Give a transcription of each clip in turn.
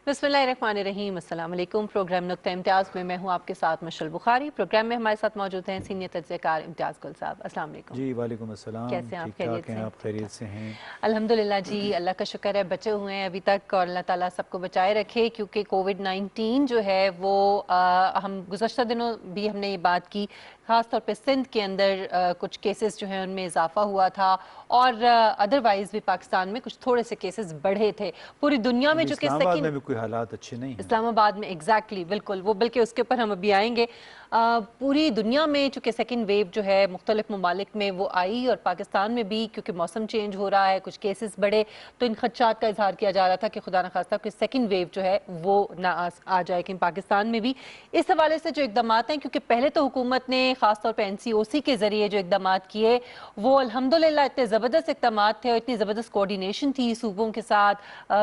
बिस्मिल्लाहिर्रहमानिर्रहीम। अस्सलाम वालेकुम। प्रोग्राम नुक्ता इम्तियाज़ में मैं हूँ आपके साथ मशल बुखारी। प्रोग्राम में हमारे साथ मौजूद हैं सीनियर तज्ज़ियाकार इम्तियाज़ गुल साहब। अस्सलाम वालेकुम। जी वालेकुम अस्सलाम। कैसे हैं आप? ठीक खैरियत ठाक हैं से? आप? ठीक खैरियत ठाक। से हैं? अल्हम्दुलिल्लाह जी, अल्लाह का शुक्र है बचे हुए हैं अभी तक, और अल्लाह ताला सबको बचाए रखे, क्योंकि कोविड-19 जो है वो हम गुज़श्ता दिनों भी हमने ये बात की, ख़ास तौर पे सिंध के अंदर कुछ केसेस जो हैं उनमें इजाफा हुआ था, और अदरवाइज़ भी पाकिस्तान में कुछ थोड़े से केसेस बढ़े थे। पूरी दुनिया में अभी चूँकि इस्लामाबाद सेकंड में भी कोई हालात अच्छे नहीं हैं। इस्लामाबाद में एग्जैक्टली बिल्कुल वो, बल्कि उसके ऊपर हम अभी आएंगे। पूरी दुनिया में चूँकि सेकंड वेव जो है मुख्तलिफ ममालिक में वो आई, और पाकिस्तान में भी क्योंकि मौसम चेंज हो रहा है, कुछ केसेस बढ़े, तो इन खदशात का इजहार किया जा रहा था कि खुदा न खास्ता कि सेकंड वेव जो है वो ना आ जाए कि पाकिस्तान में भी। इस हवाले से जो इकदाम हैं, क्योंकि पहले तो हुकूमत ने खासतौर पर NCOC के ज़रिए जो इकदाम किए वो अल्हम्दुलिल्लाह इतने ज़बरदस्त इकदाम थे और इतनी ज़बरदस्त कोऑर्डिनेशन थी सूबों के साथ,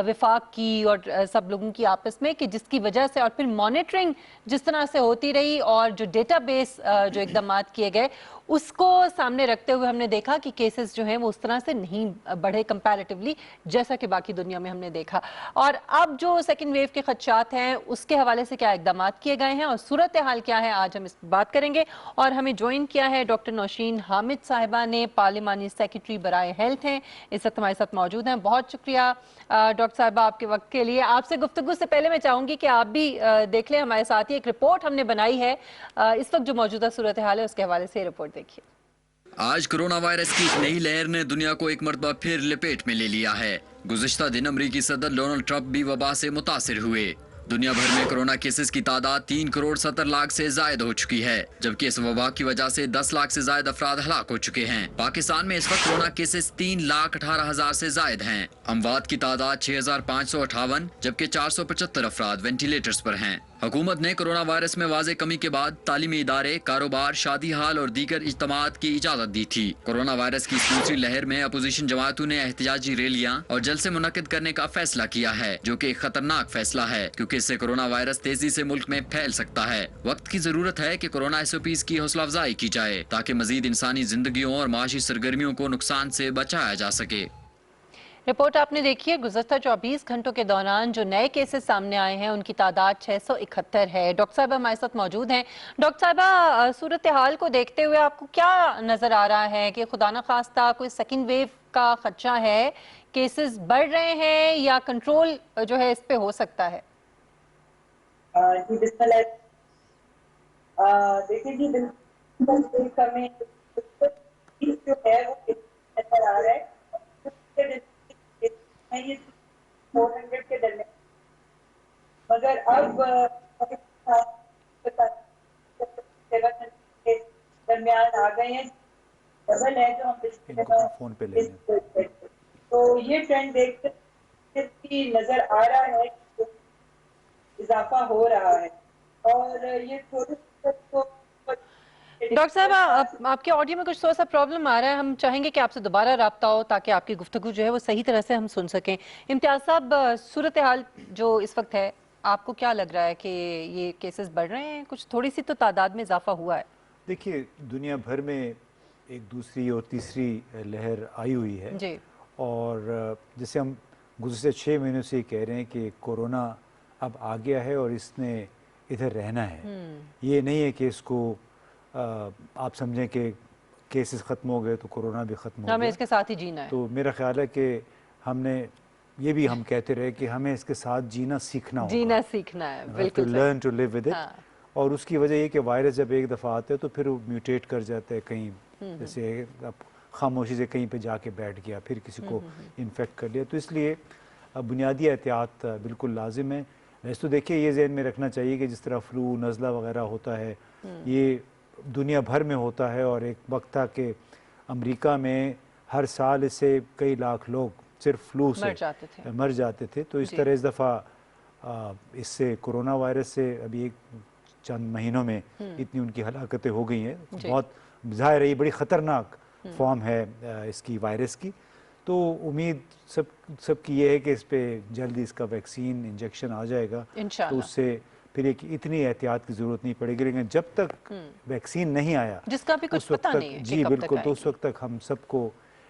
विफाक की और सब लोगों की आपस में, कि जिसकी वजह से, और फिर मॉनिटरिंग जिस तरह से होती रही, और जो डेटाबेस जो इकदाम किए गए उसको सामने रखते हुए हमने देखा कि केसेस जो हैं वो उस तरह से नहीं बढ़े कंपैरेटिवली, जैसा कि बाकी दुनिया में हमने देखा। और अब जो सेकंड वेव के खदशात हैं उसके हवाले से क्या इकदाम किए गए हैं और सूरत हाल क्या है, आज हम इस पर बात करेंगे। और हमें ज्वाइन किया है डॉक्टर नौशीन हामिद साहिबा ने, पार्लिमानी सेक्रेटरी बराए हेल्थ हैं, इस वक्त हमारे साथ मौजूद हैं। बहुत शुक्रिया डॉक्टर साहिबा आपके वक्त के लिए। आपसे गुफ्तगू से पहले मैं चाहूँगी कि आप भी देख लें हमारे साथ ही एक रिपोर्ट हमने बनाई है, इस वक्त जो मौजूदा सूरत हाल है उसके हवाले से रिपोर्ट देखिए। आज कोरोना वायरस की एक नई लहर ने दुनिया को एक मरतबा फिर लपेट में ले लिया है। गुज़िश्ता दिन अमरीकी सदर डोनाल्ड ट्रंप भी वबा से मुतासिर हुए। दुनिया भर में कोरोना केसेस की तादाद 3 करोड़ 70 लाख से जायद हो चुकी है, जबकि इस वबा की वजह से 10 लाख से ज्यादा अफराद हलाक हो चुके हैं। पाकिस्तान में इस वक्त कोरोना केसेस 3,18,000 से जायद हैं। अमवात की तादाद 6,558, जबकि 475 अफराद वेंटिलेटर्स पर हैं। हुकूमत ने कोरोना वायरस में वाज़े कमी के बाद तालीमी इदारे, कारोबार, शादी हाल और दीगर इज्तिमात की इजाजत दी थी। कोरोना वायरस की इस दूसरी लहर में अपोजिशन जमातों ने एहतजाजी रैलियां और जलसे मुनक्किद करने का फैसला किया है, जो कि एक खतरनाक फैसला है, क्योंकि इससे कोरोना वायरस तेजी से मुल्क में फैल सकता है। वक्त की जरूरत है कि कोरोना SOPs की हौसला अफजाई की जाए, ताकि मजीद इंसानी जिंदगियों और माशी सरगर्मियों को नुकसान से बचाया जा सके। रिपोर्ट आपने देखी है। गुज़श्ता 24 घंटों के दौरान जो नए केसेस सामने आए हैं उनकी तादाद 671 है। डॉक्टर साहब हमारे साथ मौजूद हैं। डॉक्टर साहबा, सूरत हाल को देखते हुए आपको क्या नज़र आ रहा है कि खुदा न खास्ता कोई सेकंड वेव का खदशा है, केसेस बढ़ रहे हैं या कंट्रोल जो है इस पे हो सकता है? जी बिस्मिल्लाह। देखिए जी, बिल्कुल हमें जो है वो नजर आ रहा है, ये 400 के दरमियान, मगर अब के दरमियान आ गए हैं, डबल है जो हम फोन पे ले लें। तो ये ट्रेंड देखकर नजर आ रहा है कि इजाफा हो रहा है, और ये छोटे डॉक्टर साहब, आपके ऑडियो में कुछ थोड़ा सा प्रॉब्लम आ रहा है, हम चाहेंगे कि आपसे दोबारा रब्ता हो ताकि आपकी गुफ्तगू जो है वो सही तरह से हम सुन सकें। इम्तियाज साहब, सूरत हाल जो इस वक्त है, आपको क्या लग रहा है कि ये केसेस बढ़ रहे हैं? कुछ थोड़ी सी तो तादाद में इजाफा हुआ है। देखिए, दुनिया भर में एक दूसरी और तीसरी लहर आई हुई है जी। और जैसे हम गुज़श्ते 6 महीनों से कह रहे हैं कि कोरोना अब आ गया है और इसने इधर रहना है। ये नहीं है कि इसको आप समझें कि केसेस ख़त्म हो गए तो कोरोना भी ख़त्म हो हमें गया। इसके साथ ही जीना है। तो मेरा ख्याल है कि हमने ये भी हम कहते रहे कि हमें इसके साथ जीना सीखना होगा। जीना सीखना है, बिल्कुल टू सही। Learn to live with it. हाँ। और उसकी वजह ये कि वायरस जब एक दफ़ा आते हैं तो फिर वो म्यूटेट कर जाते हैं कहीं, जैसे अब खामोशी से कहीं पे जाके बैठ गया, फिर किसी को इन्फेक्ट कर लिया। तो इसलिए बुनियादी एहतियात बिल्कुल लाजिम है। वैसे तो देखिए, ये जहन में रखना चाहिए कि जिस तरह फ्लू, नज़ला वगैरह होता है, ये दुनिया भर में होता है, और एक वक्त था कि अमेरिका में हर साल इससे कई लाख लोग सिर्फ फ्लू से मर जाते थे। तो इस तरह इस दफ़ा इससे कोरोना वायरस से अभी एक चंद महीनों में इतनी उनकी हलाकतें हो गई हैं। बहुत ज़ाहिर है ये बड़ी ख़तरनाक फॉर्म है इसकी, वायरस की। तो उम्मीद सबकी ये है कि इस पे जल्दी इसका वैक्सीन इंजेक्शन आ जाएगा, तो उससे फिर एक इतनी एहतियात की ज़रूरत नहीं पड़ेगी। लेकिन जब तक वैक्सीन नहीं आया, जिसका भी कुछ पता नहीं है जी बिल्कुल, तो उस वक्त तक हम सबको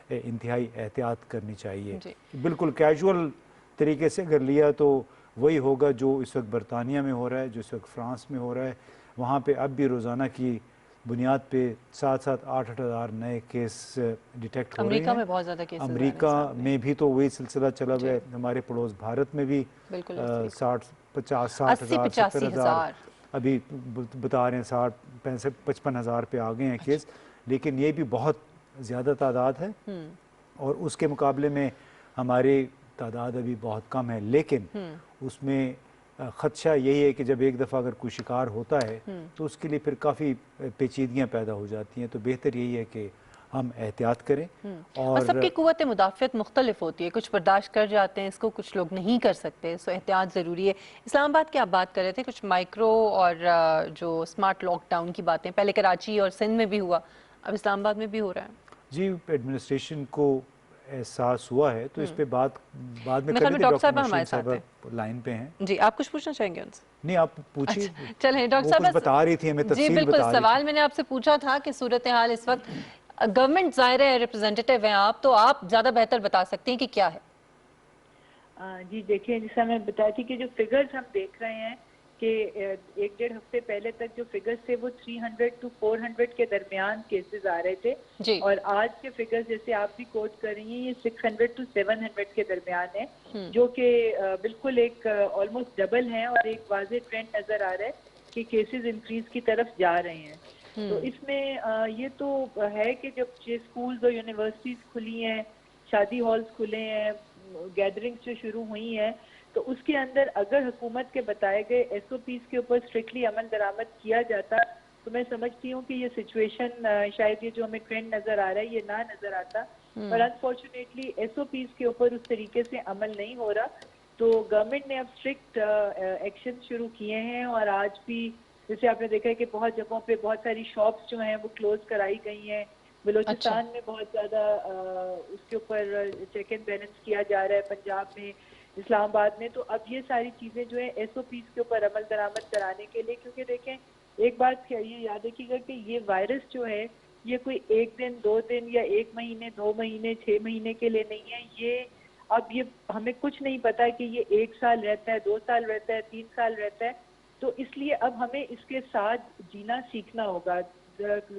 इंतहाई एहतियात करनी चाहिए। बिल्कुल कैजुअल तरीके से अगर लिया तो وہی ہوگا جو اس وقت برطانیہ میں ہو رہا ہے، جو اس وقت فرانس میں ہو رہا ہے. وہاں پہ اب بھی روزانہ کی بنیاد پہ 7-8 ہزار نئے کیس ڈیٹیکٹ ہو رہے امریکہ ہیں. میں بہت زیادہ کیسز آ رہے ہیں امریکہ سامنے. میں بھی تو وہی سلسلہ چلا ہوا ہے. ہمارے پڑوس بھارت میں بھی بالکل 60 ہزار 70 ہزار ابھی بتا رہے ہیں، 55 ہزار پہ آ گئے ہیں کیس. لیکن یہ بھی بہت زیادہ تعداد ہے اور اس کے مقابلے میں ہماری تعداد ابھی بہت کم ہے. لیکن اس میں خدشہ یہی ہے کہ جب ایک دفعہ اگر کوئی شکار ہوتا ہے تو اس کے لیے پھر کافی پیچیدگیاں پیدا ہو جاتی ہیں. تو بہتر یہی ہے کہ ہم احتیاط کریں. اور سب کی قوت مدافعت مختلف ہوتی ہے، کچھ برداشت کر جاتے ہیں اس کو، کچھ لوگ نہیں کر سکتے، سو احتیاط ضروری ہے. اسلام آباد کی آپ بات کر رہے تھے، کچھ مائکرو اور جو اسمارٹ لاک ڈاؤن کی باتیں پہلے کراچی اور سندھ میں بھی ہوا، اب اسلام آباد میں بھی ہو رہا ہے. جی ایڈمنسٹریشن کو احساس ہوا ہے تو اس پہ بعد میں میرے کر خیال لی میں تھی. ڈاکٹر ڈاکٹر صاحبہ نشین ہمارے ساتھ صاحبہ ہیں. لائن پہ ہیں. جی آپ کچھ پوچھنا چاہیں گے ان سے؟ نہیں آپ پوچھیے. چلیں ڈاکٹر وہ صاحب کچھ بتا رہی تھی، ہمیں جی تفصیل بالکل، بتا رہی سوال تھی. میں نے آپ سے پوچھا تھا کہ صورتحال اس وقت گورنمنٹ ظاہر ہے ریپرزینٹیٹیو ہیں آپ، تو آپ زیادہ بہتر بتا سکتے ہیں کہ کیا ہے. جی دیکھیں، جیسا میں بتائی تھی کہ جو فگرز ہم دیکھ رہے ہیں کہ 1-1.5 ہفتے پہلے تک جو فگرز تھے وہ 300 to 400 کے درمیان کیسز آ رہے تھے، جی اور آج کے فگرز جیسے آپ بھی کوٹ کر رہی ہیں یہ 600 to 700 کے درمیان ہے، جو کہ بالکل ایک آلموسٹ ڈبل ہیں، اور ایک واضح ٹرینڈ نظر آ رہا ہے کہ کیسز انکریز کی طرف جا رہے ہیں. تو اس میں یہ تو ہے کہ جب اسکولز اور یونیورسٹیز کھلی ہیں، شادی ہالز کھلے ہیں، گیدرنگز جو شروع ہوئی ہیں، تو اس کے اندر اگر حکومت کے بتائے گئے ایس او پیز کے اوپر اسٹرکٹلی عمل درآمد کیا جاتا تو میں سمجھتی ہوں کہ یہ سچویشن شاید یہ جو ہمیں ٹرینڈ نظر آ رہا ہے یہ نہ نظر آتا. پر انفارچونیٹلی ایس او پیز کے اوپر اس طریقے سے عمل نہیں ہو رہا. تو گورنمنٹ نے اب اسٹرکٹ ایکشن شروع کیے ہیں، اور آج بھی جیسے آپ نے دیکھا ہے کہ بہت جگہوں پہ بہت ساری شاپس جو ہیں وہ کلوز کرائی گئی ہیں. اچھا بلوچستان میں بہت زیادہ اس کے اوپر چیک اینڈ بیلنس کیا جا رہا ہے، پنجاب میں، اسلام آباد میں. تو اب یہ ساری چیزیں جو ہیں ایس او پیز کے اوپر عمل درآمد کرانے کے لیے، کیونکہ دیکھیں ایک بات یہ یاد رکھیے گا کہ یہ وائرس جو ہے یہ کوئی 1 دن 2 دن یا 1 مہینے 2 مہینے 6 مہینے کے لیے نہیں ہے. یہ ہمیں کچھ نہیں پتا کہ یہ 1 سال رہتا ہے، 2 سال رہتا ہے، 3 سال رہتا ہے. تو اس لیے اب ہمیں اس کے ساتھ جینا سیکھنا ہوگا.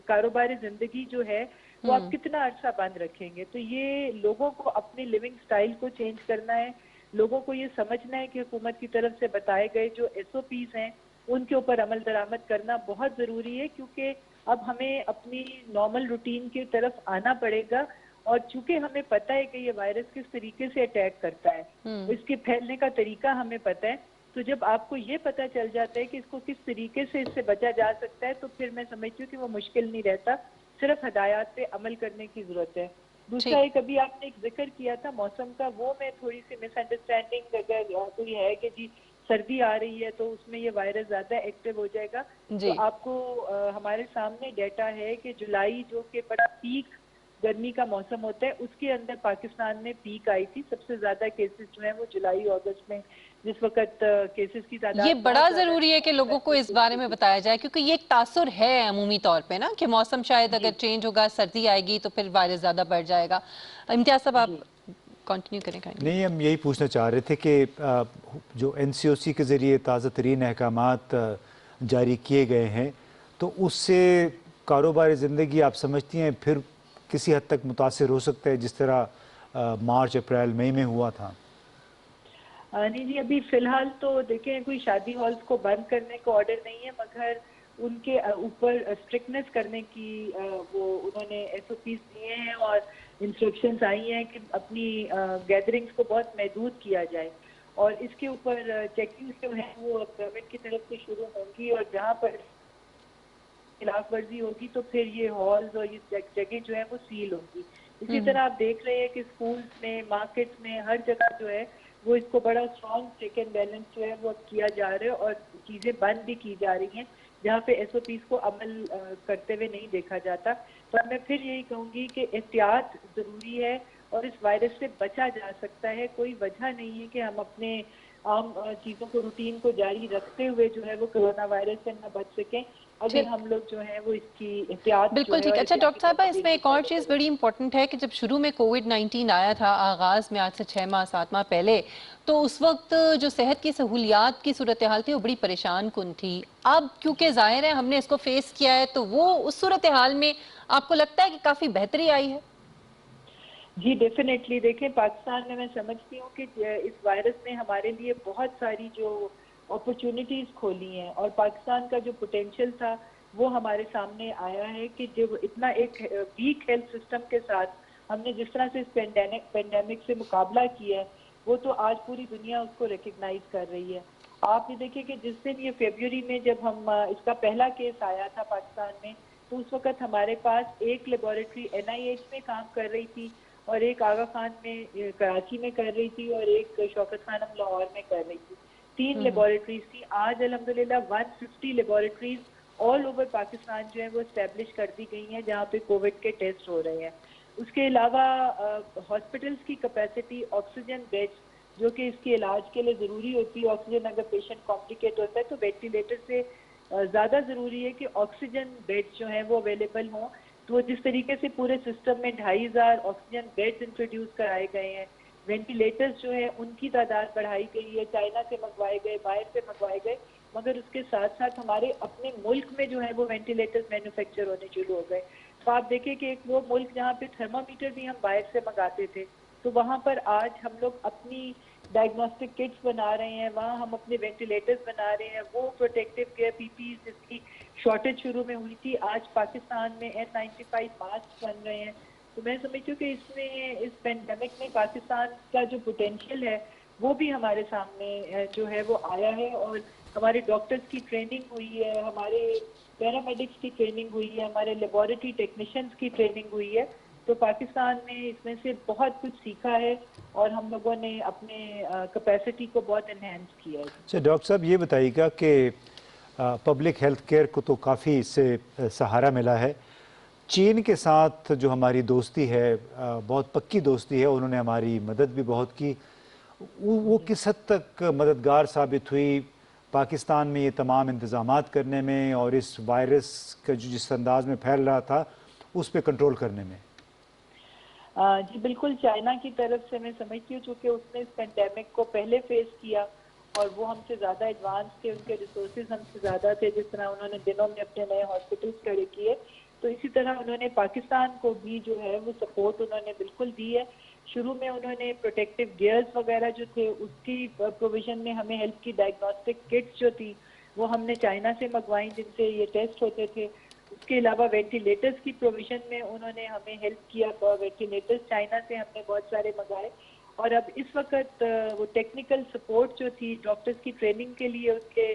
کاروبار زندگی جو ہے وہ آپ کتنا عرصہ بند رکھیں گے؟ تو یہ لوگوں کو اپنی لیونگ سٹائل کو چینج کرنا ہے. لوگوں کو یہ سمجھنا ہے کہ حکومت کی طرف سے بتائے گئے جو ایس او پیز ہیں ان کے اوپر عمل درآمد کرنا بہت ضروری ہے، کیونکہ اب ہمیں اپنی نارمل روٹین کی طرف آنا پڑے گا. اور چونکہ ہمیں پتہ ہے کہ یہ وائرس کس طریقے سے اٹیک کرتا ہے، اس کے پھیلنے کا طریقہ ہمیں پتہ ہے، تو جب آپ کو یہ پتہ چل جاتا ہے کہ اس کو کس طریقے سے اس سے بچا جا سکتا ہے تو پھر میں سمجھتی ہوں کہ وہ مشکل نہیں رہتا، صرف ہدایات پہ عمل کرنے کی ضرورت ہے. دوسرا ایک ابھی آپ نے ایک ذکر کیا تھا موسم کا، وہ میں تھوڑی سی مس انڈرسٹینڈنگ اگر کوئی ہے کہ جی سردی آ رہی ہے تو اس میں یہ وائرس زیادہ ایکٹیو ہو جائے گا. تو آپ کو ہمارے سامنے ڈیٹا ہے کہ جولائی جو کہ بڑا پیک گرمی کا موسم ہوتا ہے اس کے اندر پاکستان میں پیک آئی تھی. سب سے زیادہ کیسز جو ہیں وہ جولائی اگست میں، جس وقت کیسز کی تعداد یہ بڑا بہت زیادہ ضروری ہے کہ لوگوں کو اس بارے میں بتایا جائے، کیونکہ یہ ایک تاثر ہے عمومی طور پہ نا کہ موسم شاید اگر چینج ہوگا، سردی آئے گی تو پھر وائرس زیادہ بڑھ جائے گا. امتیاز صاحب آپ کنٹینیو کریں گے. نہیں، ہم یہی پوچھنا چاہ رہے تھے کہ جو این سی او سی کے ذریعے تازہ ترین احکامات جاری کیے گئے ہیں تو اس سے کاروبار زندگی آپ سمجھتی ہیں پھر کسی حد تک متاثر ہو سکتا ہے جس طرح مارچ اپریل مئی میں ہوا تھا؟ نہیں جی، ابھی فی الحال تو دیکھیں کوئی شادی ہالز کو بند کرنے کا آرڈر نہیں ہے، مگر ان کے اوپر اسٹرکٹنیس کرنے کی وہ انہوں نے ایس او پیز دیے ہیں اور انسٹرکشنز آئی ہیں کہ اپنی گیدرنگز کو بہت محدود کیا جائے. اور اس کے اوپر چیکنگز جو ہیں وہ گورنمنٹ کی طرف سے شروع ہوں گی، اور جہاں پر خلاف ورزی ہوگی تو پھر یہ ہالز اور یہ جگہ جو ہے وہ سیل ہوں گی. اسی طرح آپ دیکھ رہے ہیں کہ اسکولز میں، مارکیٹس میں، ہر جگہ جو ہے وہ اس کو بڑا اسٹرانگ چیک اینڈ بیلنس جو ہے وہ کیا جا رہا ہے، اور چیزیں بند بھی کی جا رہی ہیں جہاں پہ ایس او پیز کو عمل کرتے ہوئے نہیں دیکھا جاتا. تو میں پھر یہی کہوں گی کہ احتیاط ضروری ہے اور اس وائرس سے بچا جا سکتا ہے. کوئی وجہ نہیں ہے کہ ہم اپنے عام چیزوں کو روٹین کو جاری رکھتے ہوئے جو ہے وہ کورونا وائرس سے نہ بچ سکیں اگر ہم لوگ جو ہے وہ اس کی احتیاط جو بالکل ہے ٹھیک اور ہے. اچھا ڈاکٹر صاحبہ اس میں ایک اور فالو چیز کریں. بڑی امپورٹنٹ ہے کہ جب شروع میں کووڈ-19 آیا تھا آغاز میں آج سے 6 ماہ 7 ماہ پہلے تو اس وقت جو صحت کی سہولیات کی صورتحال تھی وہ بڑی پریشان کن تھی. اب کیونکہ ظاہر ہے ہم نے اس کو فیس کیا ہے تو وہ اس صورتحال میں آپ کو لگتا ہے کہ کافی بہتری آئی ہے؟ جی ڈیفینیٹلی. دیکھیں پاکستان میں سمجھتی ہوں کہ اس وائرس نے ہمارے لیے بہت ساری جو اپرچونٹیز کھولی ہیں اور پاکستان کا جو پوٹینشیل تھا وہ ہمارے سامنے آیا ہے کہ جب اتنا ایک ویک ہیلتھ سسٹم کے ساتھ ہم نے جس طرح سے اس پینڈیمک سے مقابلہ کیا ہے وہ تو آج پوری دنیا اس کو ریکگنائز کر رہی ہے. آپ یہ دیکھیں کہ جس دن یہ فیبروری میں جب ہم اس کا پہلا کیس آیا تھا پاکستان میں تو اس وقت ہمارے پاس ایک لیبارٹری NIH میں کام کر رہی تھی اور ایک آغا خان میں کراچی میں کر رہی تھی اور ایک شوکت خانم لاہور میں کر رہی تھی. 3 لیبارٹریز تھی. آج الحمدللہ 150 لیبارٹریز آل اوور پاکستان جو ہے وہ اسٹیبلش کر دی گئی ہیں جہاں پہ کووڈ کے ٹیسٹ ہو رہے ہیں. اس کے علاوہ ہاسپٹلس کی کیپیسٹی آکسیجن بیڈز جو کہ اس کے علاج کے لیے ضروری ہوتی ہے. آکسیجن اگر پیشنٹ کمپلیکیٹ ہوتا ہے تو وینٹیلیٹر سے زیادہ ضروری ہے کہ آکسیجن بیڈز جو ہیں وہ اویلیبل ہوں. تو جس طریقے سے پورے سسٹم میں 2500 آکسیجن بیڈز انٹروڈیوس کرائے گئے ہیں, وینٹیلیٹرز جو ہیں ان کی تعداد بڑھائی گئی ہے, چائنا سے منگوائے گئے, باہر سے منگوائے گئے, مگر اس کے ساتھ ساتھ ہمارے اپنے ملک میں جو ہے وہ وینٹیلیٹرز مینوفیکچر ہونے شروع ہو گئے. تو آپ دیکھیں کہ ایک وہ ملک جہاں پہ تھرمامیٹر بھی ہم باہر سے منگاتے تھے تو وہاں پر آج ہم لوگ اپنی ڈائگنوسٹک کٹس بنا رہے ہیں, وہاں ہم اپنے وینٹیلیٹرز بنا رہے ہیں, وہ پروٹیکٹیو کیئر PPEs جس کی شارٹیج شروع میں ہوئی تھی آج پاکستان میں N95 ماسک بن رہے ہیں. تو میں سمجھتی ہوں کہ اس میں اس پینڈیمک میں پاکستان کا جو پوٹینشیل ہے وہ بھی ہمارے سامنے جو ہے وہ آیا ہے اور ہمارے ڈاکٹرز کی ٹریننگ ہوئی ہے, ہمارے پیرامیڈکس کی ٹریننگ ہوئی ہے, ہمارے لیبارٹری ٹیکنیشینز کی ٹریننگ ہوئی ہے. تو پاکستان نے اس میں سے بہت کچھ سیکھا ہے اور ہم لوگوں نے اپنے کیپیسٹی کو بہت انہینس کیا ہے. اچھا ڈاکٹر صاحب یہ بتائیے گا کہ پبلک ہیلتھ کیئر کو تو کافی اس سے سہارا ملا ہے. چین کے ساتھ جو ہماری دوستی ہے بہت پکی دوستی ہے, انہوں نے ہماری مدد بھی بہت کی. وہ کس حد تک مددگار ثابت ہوئی پاکستان میں یہ تمام انتظامات کرنے میں اور اس وائرس کا جو جس انداز میں پھیل رہا تھا اس پہ کنٹرول کرنے میں؟ جی بالکل. چائنا کی طرف سے میں سمجھتی ہوں چونکہ اس نے اس پینڈیمک کو پہلے فیس کیا اور وہ ہم سے زیادہ ایڈوانس تھے, ان کے ریسورسز ہم سے زیادہ تھے. جس طرح انہوں نے دنوں میں اپنے نئے ہاسپٹلس کھڑے کیے تو اسی طرح انہوں نے پاکستان کو بھی جو ہے وہ سپورٹ انہوں نے بالکل دی ہے. شروع میں انہوں نے پروٹیکٹیو گیئرز وغیرہ جو تھے اس کی پروویژن میں ہمیں ہیلپ کی. ڈائگنوسٹک کٹس جو تھی وہ ہم نے چائنا سے منگوائیں جن سے یہ ٹیسٹ ہوتے تھے. اس کے علاوہ وینٹیلیٹرز کی پروویژن میں انہوں نے ہمیں ہیلپ کیا. وینٹیلیٹرز چائنا سے ہم نے بہت سارے منگائے اور اب اس وقت وہ ٹیکنیکل سپورٹ جو تھی ڈاکٹرز کی ٹریننگ کے لیے ان کے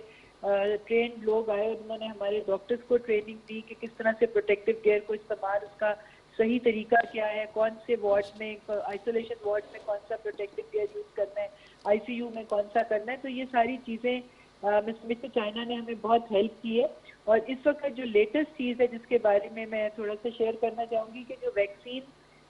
ٹرینڈ لوگ آئے اور انہوں نے ہمارے ڈاکٹرز کو ٹریننگ دی کہ کس طرح سے پروٹیکٹیو گیئر کو استعمال, اس کا صحیح طریقہ کیا ہے, کون سے وارڈ میں آئسولیشن وارڈ میں کون سا پروٹیکٹیو گیئر یوز کرنا ہے, ICU میں کون سا کرنا ہے. تو یہ ساری چیزیں مسٹر چائنا نے ہمیں بہت ہیلپ کی ہے. اور اس وقت جو لیٹسٹ چیز ہے جس کے بارے میں تھوڑا سا شیئر کرنا چاہوں گی کہ جو ویکسین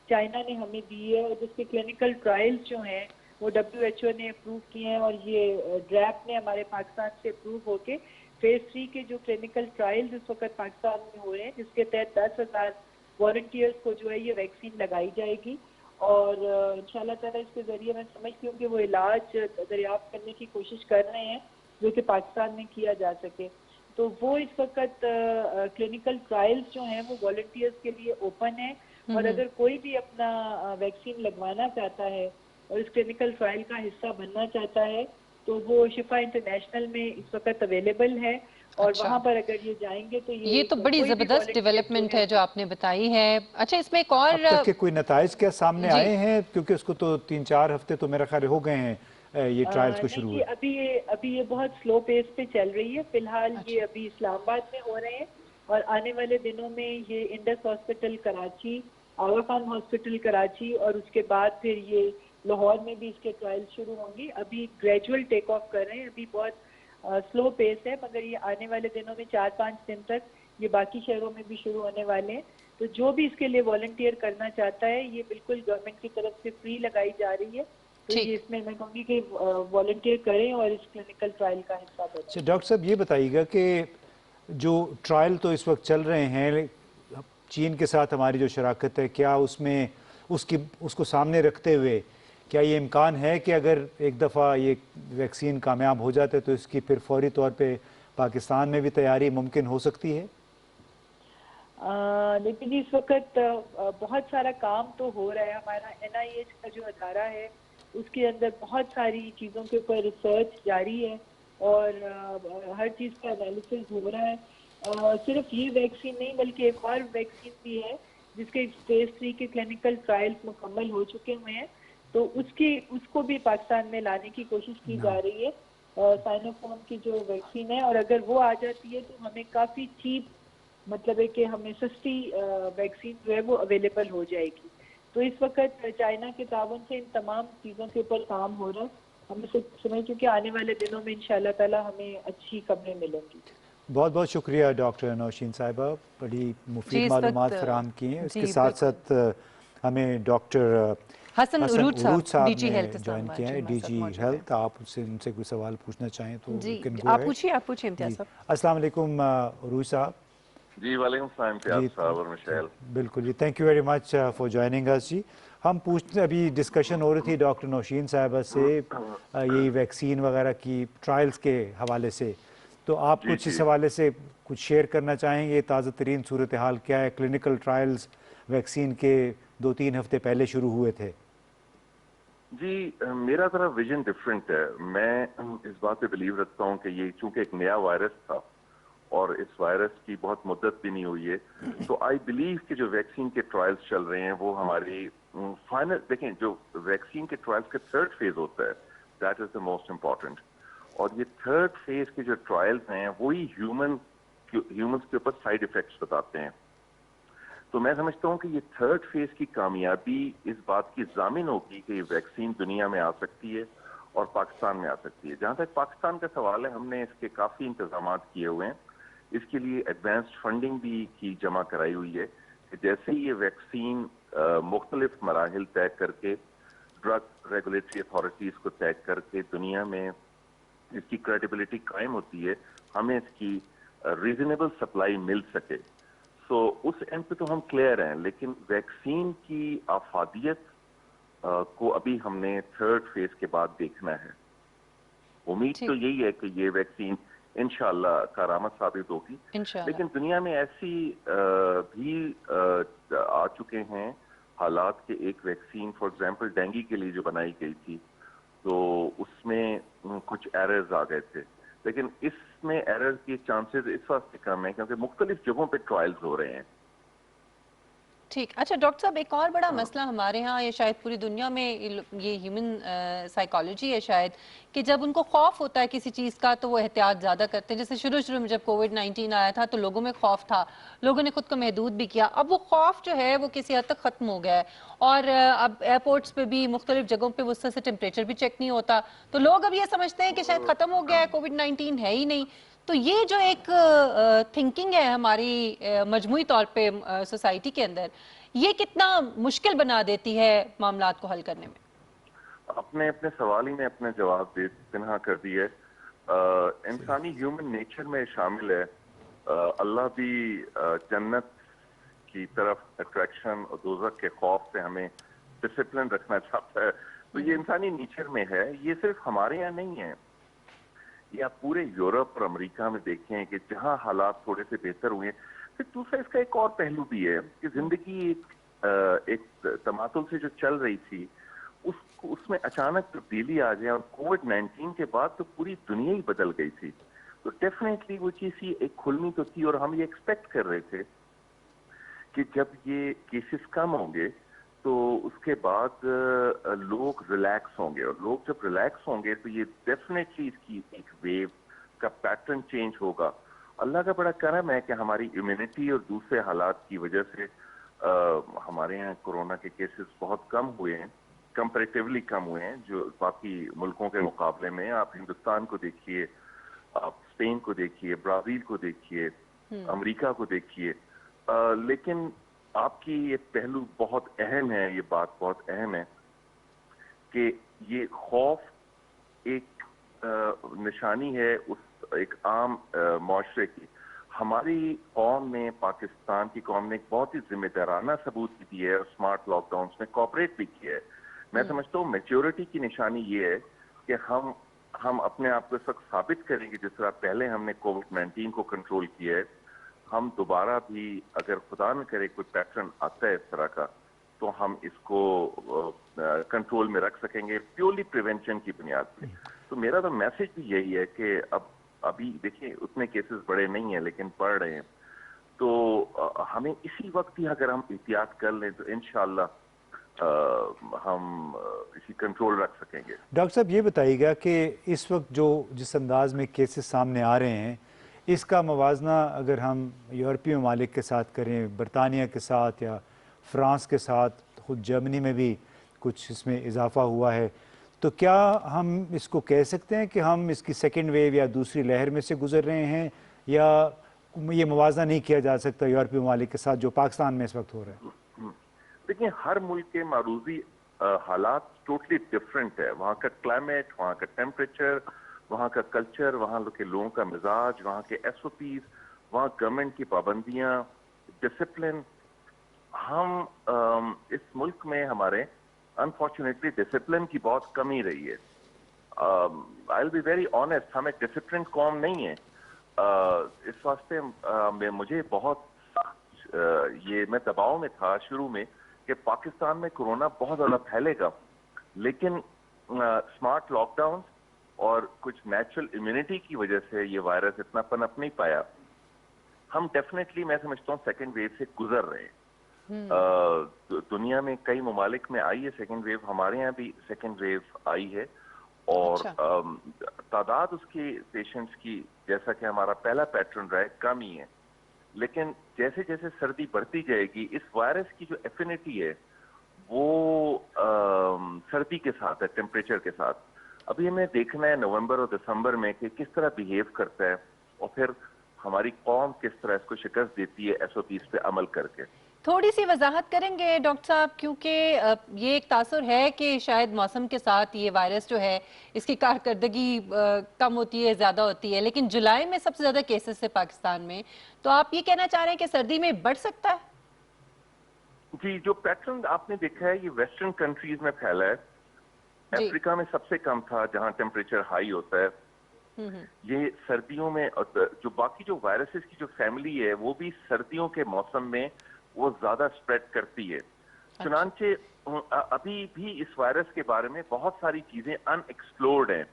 چائنا نے ہمیں دی ہے اور جس کے کلینکل ٹرائلز جو ہیں وہ WHO نے اپروو کیے ہیں اور یہ ڈریپ نے ہمارے پاکستان سے اپروو ہو کے فیز 3 کے جو کلینکل ٹرائلز اس وقت پاکستان میں ہو رہے ہیں جس کے تحت 10,000 والنٹیئرز کو جو ہے یہ ویکسین لگائی جائے گی اور انشاءاللہ تعالیٰ اس کے ذریعے میں سمجھتی ہوں کہ وہ علاج دریافت کرنے کی کوشش کر رہے ہیں جو کہ پاکستان میں کیا جا سکے. تو وہ اس وقت کلینکل ٹرائلز جو ہیں وہ والنٹیئرز کے لیے اوپن ہیں اور اگر کوئی بھی اپنا ویکسین لگوانا چاہتا ہے اور اس کلینکل ٹرائل کا حصہ بننا چاہتا ہے تو وہ شفا انٹرنیشنل میں اس وقت اویلیبل ہے اور وہاں پر اگر یہ جائیں گے تو یہ تو بڑی کوئی بھی زبردست والنٹیئر ڈیولپمنٹ ہے جو آپ نے بتائی ہے. اچھا اس میں ایک اور اب تک کے کوئی نتائج کیا سامنے جی آئے ہیں کیونکہ اس کو تو 3-4 ہفتے تو میرا خیال ہو گئے ہیں یہ ٹرائلز کو شروع ہوئے؟ ابھی یہ بہت سلو پیس پہ چل رہی ہے. فی الحال اچھا یہ ابھی اسلام آباد میں ہو رہے ہیں اور آنے والے دنوں میں یہ انڈس ہاسپٹل کراچی, آغا خان ہاسپٹل کراچی اور اس کے بعد پھر یہ لاہور میں بھی اس کے ٹرائل شروع ہوں گی. ابھی گریجول ٹیک آف کر رہے ہیں, ابھی بہت سلو پیس ہے مگر یہ آنے والے دنوں میں 4-5 دن تک یہ باقی شہروں میں بھی شروع ہونے والے ہیں. تو جو بھی اس کے لیے والنٹیئر کرنا چاہتا ہے یہ بالکل گورنمنٹ کی طرف سے فری لگائی جا رہی ہے तो ठीक। ये इसमें मैं कहूँगी कि वॉलंटियर करें और इस क्लिनिकल ट्रायल का हिस्सा बनें। अच्छा डॉक्टर साहब ये बताइएगा कि जो ट्रायल तो इस वक्त चल रहे हैं चीन के साथ हमारी जो शराकत है, क्या उसमें उसको सामने रखते हुए क्या ये इम्कान है कि अगर एक दफ़ा ये वैक्सीन कामयाब हो जाते तो इसकी फिर फौरी तौर पे पाकिस्तान में भी तैयारी मुमकिन हो सकती है? लेकिन जी इस वक्त बहुत सारा काम तो हो रहा है। हमारा NIH का जो अदारा है उसके अंदर बहुत सारी चीज़ों के ऊपर रिसर्च जारी है और हर चीज़ का एनालिसिस हो रहा है। सिर्फ ये वैक्सीन नहीं बल्कि एक और वैक्सीन भी है जिसके फेज 3 के क्लिनिकल ट्रायल्स मुकम्मल हो चुके हुए हैं, तो उसको भी पाकिस्तान में लाने की कोशिश की जा रही है। साइनोफार्म की जो वैक्सीन है, और अगर वो आ जाती है तो हमें काफ़ी चीप, मतलब है कि हमें सस्ती वैक्सीन जो है वो अवेलेबल हो जाएगी। तो इस वक्त चाइना के ताउन से इन तमाम चीज़ों के ऊपर काम हो रहा है। हम समझ चुके आने वाले दिनों में इंशाल्लाह ताला हमें अच्छी खबरें मिलेंगी। बहुत बहुत शुक्रिया डॉक्टर नौशीन साहिबा, बड़ी जी मुफीद इस मालूमात वक्त फराहम की हैं। इसके जी साथ बिल्कुल। साथ हमें डॉक्टर हसन हसन उरूज उरूज साहब साहब DG ने हेल्थ ज्वाइन इस्लामाबाद किया जी है, हमारे साथ DG मौजूद हैं। हेल्थ। आप उनसे कोई सवाल पूछना चाहें तो जी यू कैन गो आप अहेड। पूछिए इम्तियाज जी साहब। अस्सलाम वालेकुम उरूज साहब। जी वालेकुम सलाम जी इम्तियाज साहब और जी मिशेल। बिल्कुल जी, thank you very much for joining us जी। हम पूछते अभी डिस्कशन हो रही थी डॉक्टर नौशीन साहिबा से यही वैक्सीन वगैरह की ट्रायल्स के हवाले से, तो आप जी कुछ इस जी हवाले से कुछ शेयर करना चाहेंगे? ताज़ा तरीन सूरत हाल क्या है? क्लिनिकल ट्रायल्स वैक्सीन के 2-3 हफ्ते पहले शुरू हुए थे। जी मेरा ज़रा विजन डिफरेंट है। मैं इस बात पे बिलीव रखता हूँ कि ये चूंकि एक नया वायरस था और इस वायरस की बहुत मुद्दत भी नहीं हुई है, तो आई बिलीव कि जो वैक्सीन के ट्रायल्स चल रहे हैं वो हमारी फाइनल, देखें जो वैक्सीन के ट्रायल्स का थर्ड फेज होता है, that is the most important. और ये थर्ड फेज के जो ट्रायल्स हैं वही ह्यूमंस के ऊपर साइड इफेक्ट्स बताते हैं। तो मैं समझता हूं कि ये थर्ड फेज की कामयाबी इस बात की जामिन होगी कि ये वैक्सीन दुनिया में आ सकती है और पाकिस्तान में आ सकती है। जहां तक पाकिस्तान का सवाल है, हमने इसके काफी इंतजाम किए हुए हैं। इसके लिए एडवांस्ड फंडिंग भी की जमा कराई हुई है कि जैसे ही ये वैक्सीन मुख्तलिफ मराहिल तय करके ड्रग रेगुलेटरी अथॉरिटीज को तय करके दुनिया में इसकी क्रेडिबिलिटी कायम होती है, हमें इसकी रीजनेबल सप्लाई मिल सके। सो उस एंड पे तो हम क्लियर हैं, लेकिन वैक्सीन की आफादियत को अभी हमने थर्ड फेज के बाद देखना है। उम्मीद तो ठीक यही है कि ये वैक्सीन इंशाल्लाह कारामद साबित होगी। इंशाल्लाह। लेकिन दुनिया में ऐसी भी आ चुके हैं हालात कि एक वैक्सीन फॉर एग्जांपल डेंगू के लिए जो बनाई गई थी, तो उसमें कुछ एरर्स आ गए थे, लेकिन इसमें एरर के चांसेस इस वास्ते कम है क्योंकि मुख्तलिफ जगहों पे ट्रायल्स हो रहे हैं। ठीक। अच्छा डॉक्टर साहब एक और बड़ा मसला हमारे यहाँ, ये शायद पूरी दुनिया में ये ह्यूमन साइकोलॉजी है शायद, कि जब उनको खौफ होता है किसी चीज़ का तो वो एहतियात ज़्यादा करते हैं। जैसे शुरू में जब कोविड-19 आया था तो लोगों में खौफ था, लोगों ने खुद को महदूद भी किया। अब वो खौफ जो है वो किसी हद तक ख़त्म हो गया है और अब एयरपोर्ट्स पे भी मुख्तलिफ जगहों पे उस तरह से टेम्परेचर भी चेक नहीं होता, तो लोग अब ये समझते हैं कि शायद ख़त्म हो गया है, कोविड-19 है ही नहीं। तो ये जो एक थिंकिंग है हमारी मजमूई तौर पे सोसाइटी के अंदर, ये कितना मुश्किल बना देती है मामलात को हल करने में? अपने अपने सवाल ही में अपने जवाब दे तनहा कर दिए। इंसानी ह्यूमन नेचर में शामिल है। अल्लाह भी जन्नत की तरफ अट्रैक्शन और दोज़ख के खौफ से हमें डिसिप्लिन रखना चाहता है। तो ये इंसानी नेचर में है, ये सिर्फ हमारे यहाँ नहीं है। ये आप पूरे यूरोप और अमेरिका में देखें कि जहां हालात थोड़े से बेहतर हुए हैं। फिर दूसरा इसका एक और पहलू भी है कि जिंदगी एक तमातुल से जो चल रही थी उसमें अचानक तब्दीली आ जाए, और कोविड-19 के बाद तो पूरी दुनिया ही बदल गई थी। तो डेफिनेटली वो चीज ही एक खुलनी तो थी, और हम ये एक्सपेक्ट कर रहे थे कि जब ये केसेस कम होंगे तो उसके बाद लोग रिलैक्स होंगे, और लोग जब रिलैक्स होंगे तो ये डेफिनेटली इसकी एक वेव का पैटर्न चेंज होगा। अल्लाह का बड़ा करम है कि हमारी इम्यूनिटी और दूसरे हालात की वजह से हमारे यहाँ कोरोना के केसेस बहुत कम हुए हैं, कंपैरेटिवली कम हुए हैं जो बाकी मुल्कों के मुकाबले में। आप हिंदुस्तान को देखिए, आप स्पेन को देखिए, ब्राजील को देखिए, अमेरिका को देखिए। लेकिन आपकी ये पहलू बहुत अहम है, ये बात बहुत अहम है कि ये खौफ एक निशानी है उस एक आम माशरे की। हमारी कौम ने, पाकिस्तान की कौम ने एक बहुत ही जिम्मेदाराना सबूत भी दिया है और स्मार्ट लॉकडाउन में कोऑपरेट भी किया है। मैं समझता हूँ मैच्योरिटी की निशानी ये है कि हम अपने आप को इस वक्त साबित करेंगे, जिस तरह पहले हमने कोविड-19 को कंट्रोल किया है, हम दोबारा भी अगर खुदा न करे कोई पैटर्न आता है इस तरह का, तो हम इसको कंट्रोल में रख सकेंगे प्योरली प्रिवेंशन की बुनियाद पे। तो मेरा तो मैसेज भी यही है कि अभी देखिए उतने केसेस बड़े नहीं हैं लेकिन बढ़ रहे हैं, तो हमें इसी वक्त ही अगर हम एहतियात कर लें तो इंशाअल्लाह हम इसी कंट्रोल रख सकेंगे। डॉक्टर साहब ये बताइएगा कि इस वक्त जो जिस अंदाज में केसेस सामने आ रहे हैं, इसका मवाजना अगर हम यूरोपीय ममालिक के साथ करें, बरतानिया के साथ या फ्रांस के साथ, खुद जर्मनी में भी कुछ इसमें इजाफा हुआ है, तो क्या हम इसको कह सकते हैं कि हम इसकी सेकेंड वेव या दूसरी लहर में से गुजर रहे हैं, या ये मवाजना नहीं किया जा सकता यूरोपीय ममालिक के साथ जो पाकिस्तान में इस वक्त हो रहा है? देखिए हर मुल्क के मारूजी हालात टोटली डिफरेंट है। वहाँ का क्लाइमेट, वहाँ का टेम्परेचर, वहाँ का कल्चर, वहाँ के लोगों का मिजाज, वहाँ के SOPs, वहाँ गवर्नमेंट की पाबंदियाँ, डिसिप्लिन। हम इस मुल्क में हमारे अनफॉर्चुनेटली डिसिप्लिन की बहुत कमी रही है। I will be very honest, हम एक डिसिप्लिन कौम नहीं है। इस वास्ते में मुझे बहुत ये मैं दबाव में था शुरू में कि पाकिस्तान में कोरोना बहुत ज़्यादा फैलेगा, लेकिन स्मार्ट लॉकडाउन और कुछ नेचुरल इम्यूनिटी की वजह से ये वायरस इतना पनप नहीं पाया। हम डेफिनेटली मैं समझता हूँ सेकेंड वेव से गुजर रहे हैं। दुनिया में कई ममालिक में आई है सेकेंड वेव, हमारे यहाँ भी सेकेंड वेव आई है और तादाद उसके पेशेंट्स की, जैसा कि हमारा पहला पैटर्न रहा है, कम ही है। लेकिन जैसे जैसे सर्दी बढ़ती जाएगी, इस वायरस की जो एफिनिटी है वो सर्दी के साथ है, टेम्परेचर के साथ। अभी हमें देखना है नवंबर और दिसंबर में कि किस तरह बिहेव करता है और फिर हमारी कौम किस तरह इसको शिकस्त देती है SOPs पे अमल करके। थोड़ी सी वजाहत करेंगे डॉक्टर साहब, क्योंकि ये एक तासुर है कि शायद मौसम के साथ ये वायरस जो है इसकी कारकर्दगी कम होती है, ज़्यादा होती है, लेकिन जुलाई में सबसे ज़्यादा केसेस है पाकिस्तान में, तो आप ये कहना चाह रहे हैं कि सर्दी में बढ़ सकता है? जी, जो पैटर्न आपने देखा है ये वेस्टर्न कंट्रीज में फैला है। अफ्रीका में सबसे कम था जहाँ टेम्परेचर हाई होता है। ये सर्दियों में, जो बाकी जो वायरसेस की जो फैमिली है वो भी सर्दियों के मौसम में वो ज्यादा स्प्रेड करती है। चुनांचे अभी भी इस वायरस के बारे में बहुत सारी चीजें अनएक्सप्लोर्ड हैं,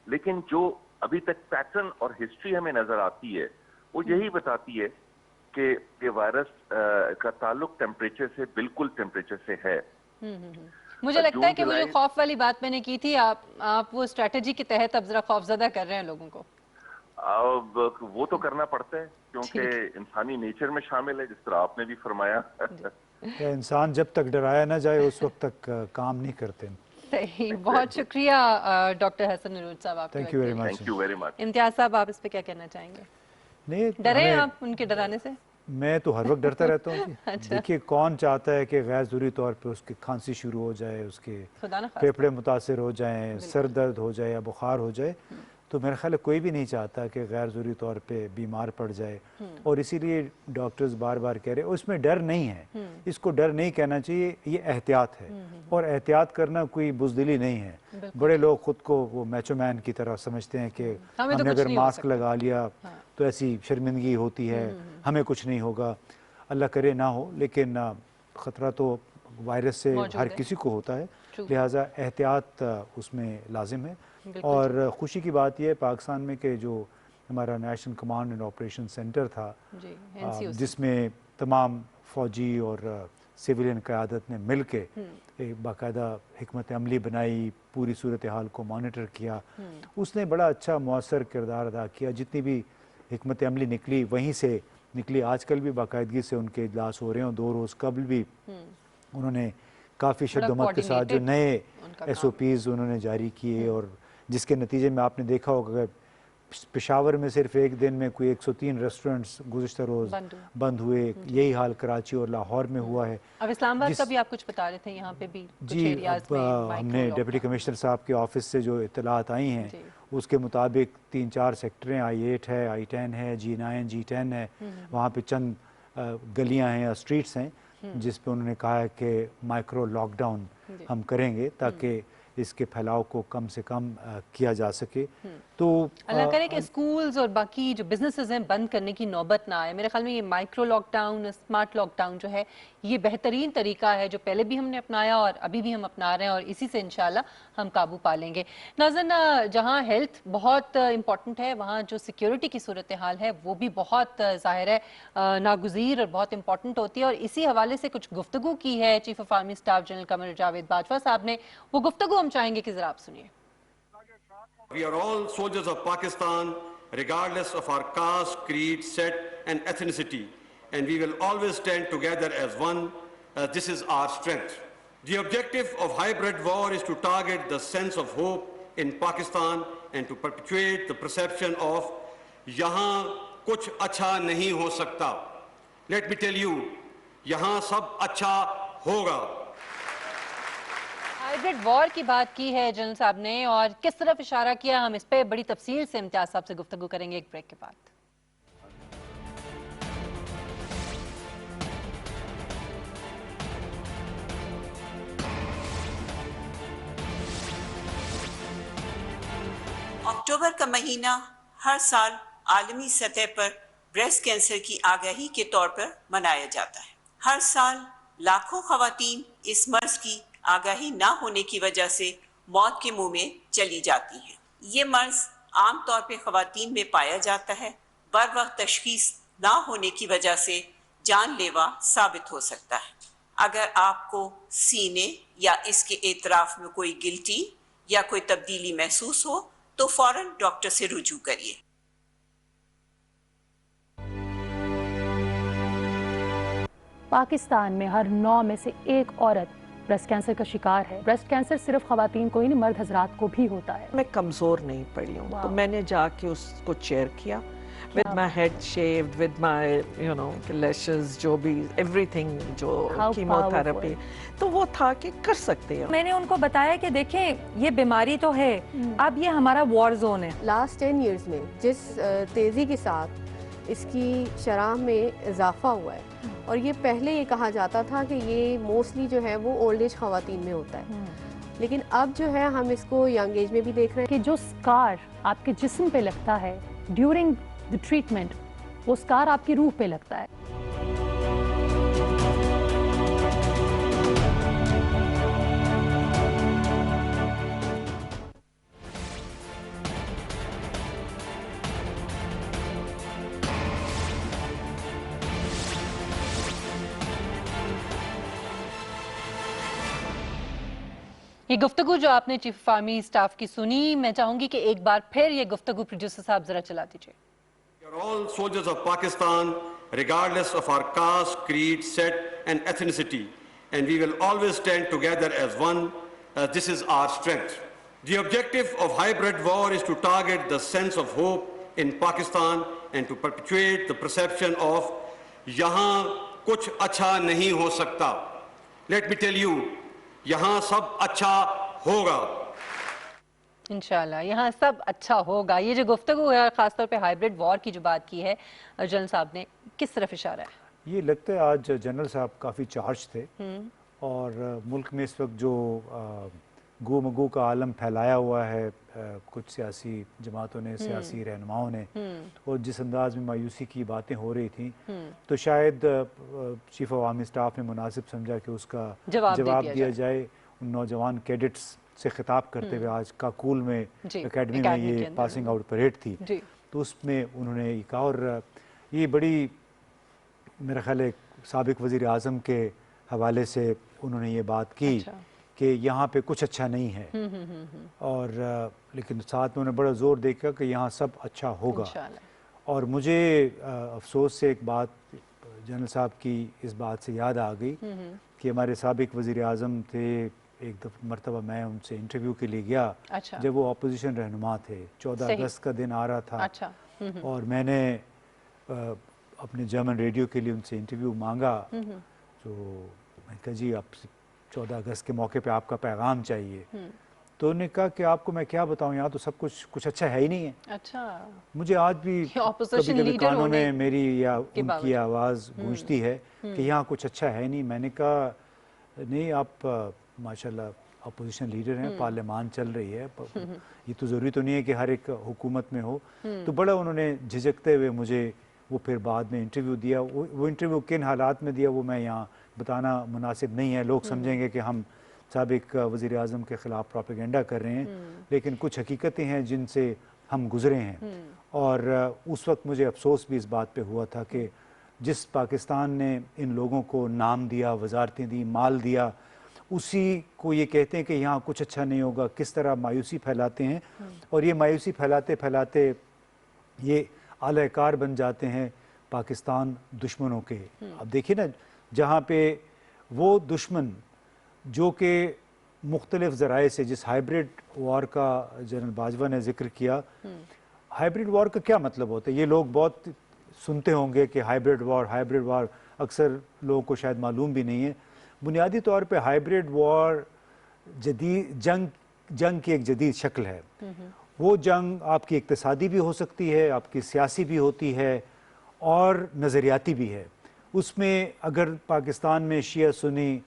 लेकिन जो अभी तक पैटर्न और हिस्ट्री हमें नजर आती है वो यही बताती है कि वायरस का ताल्लुक टेम्परेचर से, बिल्कुल टेम्परेचर से है। मुझे लगता है कि वो जो खौफ वाली बात मैंने की थी, आप वो स्ट्रेटेजी के तहत अब जरा खौफजदा कर रहे हैं लोगों को। अब वो तो करना पड़ता है क्योंकि इंसानी नेचर में शामिल है, जिस तरह आपने भी फरमाया। इंसान जब तक डराया ना जाए उस वक्त तक काम नहीं करते। सही, बहुत शुक्रिया डॉक्टर हसन नूरुल साहब, आपका। Thank you very much. Thank you very much. Imtiaz साहब, आप इस पे क्या कहना चाहेंगे? नहीं, डरे आप उनके डराने से? मैं तो हर वक्त डरता रहता हूँ। अच्छा। देखिए कौन चाहता है कि गैर ज़रूरी तौर पे उसकी खांसी शुरू हो जाए, उसके फेफड़े मुतासर हो जाएं, सर दर्द हो जाए या बुखार हो जाए, तो मेरा ख्याल है कोई भी नहीं चाहता कि गैर ज़रूरी तौर पे बीमार पड़ जाए। और इसीलिए डॉक्टर्स बार बार कह रहे हैं, उसमें डर नहीं है, इसको डर नहीं कहना चाहिए, ये एहतियात है। और एहतियात करना कोई बुज़दिली नहीं है। बड़े लोग खुद को वो मैचो मैन की तरह समझते हैं कि हमने अगर मास्क लगा लिया तो ऐसी शर्मिंदगी होती है, हमें कुछ नहीं होगा। अल्लाह करे ना हो, लेकिन ख़तरा तो वायरस से हर किसी को होता है, लिहाजा एहतियात उसमें लाजिम है। और खुशी की बात यह है पाकिस्तान में कि जो हमारा national command and operation centre था, जिसमें तमाम फ़ौजी और सिविलियन क़यादत ने मिल के एक बाकायदा हिकमत अमली बनाई, पूरी सूरत हाल को मॉनिटर किया, उसने बड़ा अच्छा मौसर किरदार अदा किया। जितनी भी हिकमत अमली निकली वहीं से निकली। आजकल भी बाकायदगी से उनके इजलास हो रहे हैं। 2 रोज़ कबल भी उन्होंने काफ़ी शद्दमत के साथ जो नए SOPs उन्होंने जारी किए, और जिसके नतीजे में आपने देखा होगा पेशावर में सिर्फ एक दिन में कोई 103 रेस्टोरेंट्स गुज़िश्ता रोज़ बंद हुए। यही हाल कराची और लाहौर में हुआ है। अब इस्लामाबाद का भी आप कुछ बता रहे थे, यहाँ पे भी कुछ जी, एरियाज में हमने डिप्टी कमिश्नर साहब के ऑफिस से जो इत्तलात आई हैं उसके मुताबिक 3-4 सेक्टर हैं, I8 है, I10 है, G9, G10 है। वहाँ पे चंद गलियाँ हैं या स्ट्रीट्स हैं जिस पे उन्होंने कहा है कि माइक्रो लॉकडाउन हम करेंगे ताकि इसके फैलाव को कम से कम किया जा सके। तो अल्लाह करे कि स्कूल्स और बाकी जो बिजनेसेस हैं बंद करने की नौबत ना आए। मेरे ख्याल में ये माइक्रो लॉकडाउन, स्मार्ट लॉकडाउन जो है ये बेहतरीन तरीका है जो पहले भी हमने अपनाया और अभी भी हम अपना रहे हैं और इसी से इंशाल्लाह हम काबू पा लेंगे। नाज़रीन, जहाँ हेल्थ बहुत इंपॉर्टेंट है वहाँ जो सिक्योरिटी की सूरत हाल है वो भी बहुत ज़ाहिर है नागुज़ीर और बहुत इंपॉर्टेंट होती है और इसी हवाले से कुछ गुफ्तगू की है chief of army staff general Qamar Javed Bajwa sahab ने। वो गुफ्तगू हम चाहेंगे कि ज़रा आप सुनिए। We are all soldiers of Pakistan, regardless of our caste, creed, set, and ethnicity, and we will always stand together as one. This is our strength. The objective of hybrid war is to target the sense of hope in Pakistan and to perpetuate the perception of "yahan kuch acha nahi ho sakta." Let me tell you, yahan sab acha hoga. Hybrid war की बात की है general साहब ने और किस तरफ इशारा किया, हम इस पे बड़ी तफसील से इम्तियाज साहब से गुफ्तगू करेंगे एक ब्रेक के बाद। अक्टूबर का महीना हर साल आलमी सतह पर ब्रेस्ट कैंसर की आगाही के तौर पर मनाया जाता है। हर साल लाखों खवातीन इस मर्ज की आगाही ना होने की वजह से मौत के मुंह में चली जाती हैं। ये मर्ज आम तौर पे खवातीन में पाया जाता है। बर वक्त तशखीस ना होने की वजह से जानलेवा साबित हो सकता है। अगर आपको सीने या इसके एतराफ में कोई गिल्टी या कोई तब्दीली महसूस हो तो फौरन डॉक्टर से रुजू करिए। पाकिस्तान में हर 9 में से एक औरत ब्रेस्ट कैंसर का शिकार है। ब्रेस्ट कैंसर सिर्फ खवातीन को ही नहीं, मर्द हजरात को भी होता है। मैं कमज़ोर नहीं पड़ी हूँ तो मैंने जाके उसको चेयर किया with my head shaved, with my lashes, जो भी एवरीथिंग, जो कीमोथेरेपी, तो वो था कि कर सकते हैं। मैंने उनको बताया कि देखें ये बीमारी तो है, अब ये हमारा वॉर जोन है। लास्ट 10 ईयर्स में जिस तेज़ी के साथ इसकी शरह में इजाफा हुआ है और ये पहले ये कहा जाता था कि ये मोस्टली जो है वो ओल्ड एज खवातीन में होता है, लेकिन अब जो है हम इसको यंग एज में भी देख रहे हैं कि जो स्कार आपके जिस्म पे लगता है ड्यूरिंग द ट्रीटमेंट, वो स्कार आपकी रूह पे लगता है। ये गुफ्तगू जो आपने चीफ ऑफ आर्मी स्टाफ की सुनी, मैं चाहूंगी कि एक बार फिर ये गुफ्तगू प्रोड्यूसर साहब जरा चला दीजिए। We are all soldiers of Pakistan, regardless of our caste, creed, set, and ethnicity, and we will always stand together as one. This is our strength. The objective of hybrid war is to target the sense of hope in Pakistan and to perpetuate the perception of "yahan kuch acha nahi ho sakta." Let me tell you, यहाँ सब अच्छा होगा। इंशाल्लाह यहाँ सब अच्छा होगा। ये जो गुफ्तगू है और ख़ासतौर पे हाइब्रिड वॉर की जो बात की है जनरल साहब ने, किस तरफ इशारा है? ये लगता है आज जनरल साहब काफ़ी चार्ज थे और मुल्क में इस वक्त जो गू मगू का आलम फैलाया हुआ है कुछ सियासी जमातों ने, सियासी रहनुमाओं ने, और जिस अंदाज में मायूसी की बातें हो रही थी, तो शायद चीफ ऑफ आर्मी स्टाफ ने मुनासिब समझा कि उसका जवाब दिया जाए। उन नौजवान कैडेट्स से खिताब करते हुए आज काकूल में एकेडमी में ये पासिंग आउट परेड थी, तो उसमें उन्होंने कहा, और ये बड़ी मेरा ख्याल है साबिक वज़ीर आज़म के हवाले से उन्होंने ये बात की कि यहाँ पे कुछ अच्छा नहीं है, और लेकिन साथ में उन्होंने बड़ा ज़ोर देखा कि यहाँ सब अच्छा होगा। और मुझे अफसोस से एक बात जनरल साहब की इस बात से याद आ गई कि हमारे साबिक वज़ीर आज़म थे एक मरतबा मैं उनसे इंटरव्यू के लिए गया। अच्छा। जब वो अपोजिशन रहनुमा थे, 14 अगस्त का दिन आ रहा था। अच्छा। और मैंने अपने जर्मन रेडियो के लिए उनसे इंटरव्यू मांगा, तो मैं कहा जी आप 14 अगस्त के मौके पे आपका पैगाम चाहिए। तो उन्होंने कहा कि आपको मैं क्या बताऊं, यहाँ तो सब कुछ अच्छा है ही नहीं है। अच्छा। मुझे आज भी कभी कानों में मेरी या उनकी आवाज़ गूंजती है कि यहाँ कुछ अच्छा है नहीं। मैंने कहा नहीं, आप माशाल्लाह अपोजिशन लीडर हैं, पार्लियामान चल रही है, ये तो ज़रूरी तो नहीं है कि हर एक हुकूमत में हो। तो बड़ा उन्होंने झिझकते हुए मुझे वो फिर बाद में इंटरव्यू दिया। वो इंटरव्यू किन हालात में दिया वो मैं यहाँ बताना मुनासिब नहीं है। लोग समझेंगे कि हम साबिक वज़ीर आज़म के ख़िलाफ़ प्रोपेगेंडा कर रहे हैं, लेकिन कुछ हकीकतें हैं जिनसे हम गुज़रे हैं। और उस वक्त मुझे अफसोस भी इस बात पे हुआ था कि जिस पाकिस्तान ने इन लोगों को नाम दिया, वजारतें दी, माल दिया, उसी को ये कहते हैं कि यहाँ कुछ अच्छा नहीं होगा, किस तरह मायूसी फैलाते हैं। और ये मायूसी फैलाते फैलाते ये आलाकार बन जाते हैं पाकिस्तान दुश्मनों के। अब देखिए ना, जहाँ पे वो दुश्मन जो कि मुख्तलिफ ज़राए से, जिस हाइब्रिड वॉर का जनरल बाजवा ने जिक्र किया, हाइब्रिड वॉर का क्या मतलब होता है? ये लोग बहुत सुनते होंगे कि हाइब्रिड वॉर अक्सर लोगों को शायद मालूम भी नहीं है। बुनियादी तौर पे हाइब्रिड वॉर जदीद जंग की एक जदीद शक्ल है। वो जंग आपकी इक्तिसादी भी हो सकती है, आपकी सियासी भी होती है और नज़रियाती भी है। उसमें अगर पाकिस्तान में शिया सुन्नी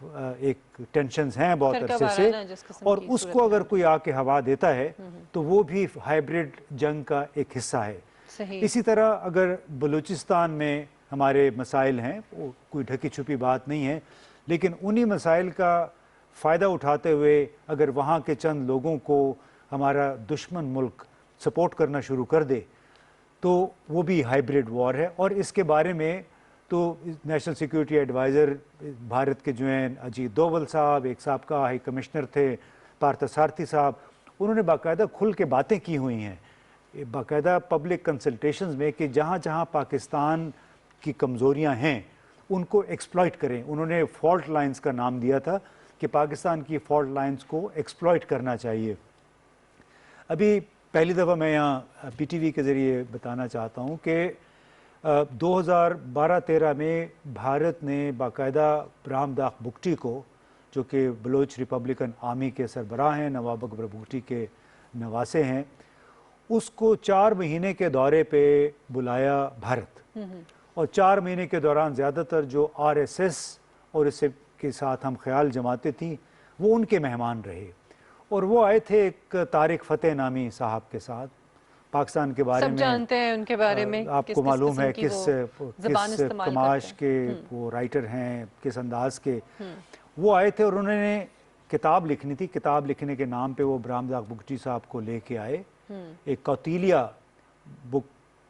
एक टेंशन्स हैं बहुत अरसे से, और उसको अगर कोई आके हवा देता है तो वो भी हाइब्रिड जंग का एक हिस्सा है। इसी तरह अगर बलूचिस्तान में हमारे मसाइल हैं, वो कोई ढकी छुपी बात नहीं है, लेकिन उन्हीं मसाइल का फ़ायदा उठाते हुए अगर वहाँ के चंद लोगों को हमारा दुश्मन मुल्क सपोर्ट करना शुरू कर दे तो वो भी हाइब्रिड वॉर है। और इसके बारे में तो नेशनल सिक्योरिटी एडवाइज़र भारत के जो हैं अजीत डोवल साहब, एक साबका हाई कमिश्नर थे पार्थसारथी साहब, उन्होंने बाकायदा खुल के बातें की हुई हैं बाकायदा पब्लिक कंसल्टेशंस में कि जहाँ जहाँ पाकिस्तान की कमज़ोरियाँ हैं उनको एक्सप्लॉइट करें। उन्होंने फॉल्ट लाइंस का नाम दिया था कि पाकिस्तान की फॉल्ट लाइंस को एक्सप्लॉइट करना चाहिए। अभी पहली दफ़ा मैं यहाँ PTV के ज़रिए बताना चाहता हूँ कि 2012-13 में भारत ने बाकायदा रामदाख बुगटी को, जो कि बलोच रिपब्लिकन आर्मी के सरबराह हैं, नवाब अकबर बुगटी के नवासे हैं, उसको 4 महीने के दौरे पे बुलाया भारत। और 4 महीने के दौरान ज़्यादातर जो RSS और इससे के साथ हम ख्याल जमाते थी वो उनके मेहमान रहे। और वो आए थे एक तारिक फ़तेह नामी साहब के साथ। पाकिस्तान के बारे में सब जानते हैं, उनके बारे में आपको मालूम है किस कमाश के वो राइटर हैं, किस अंदाज के वो आए थे। और उन्होंने किताब लिखनी थी, किताब लिखने के नाम पे वो रामदाख बुगटी साहब को लेके आए। एक कौतीलिया बुक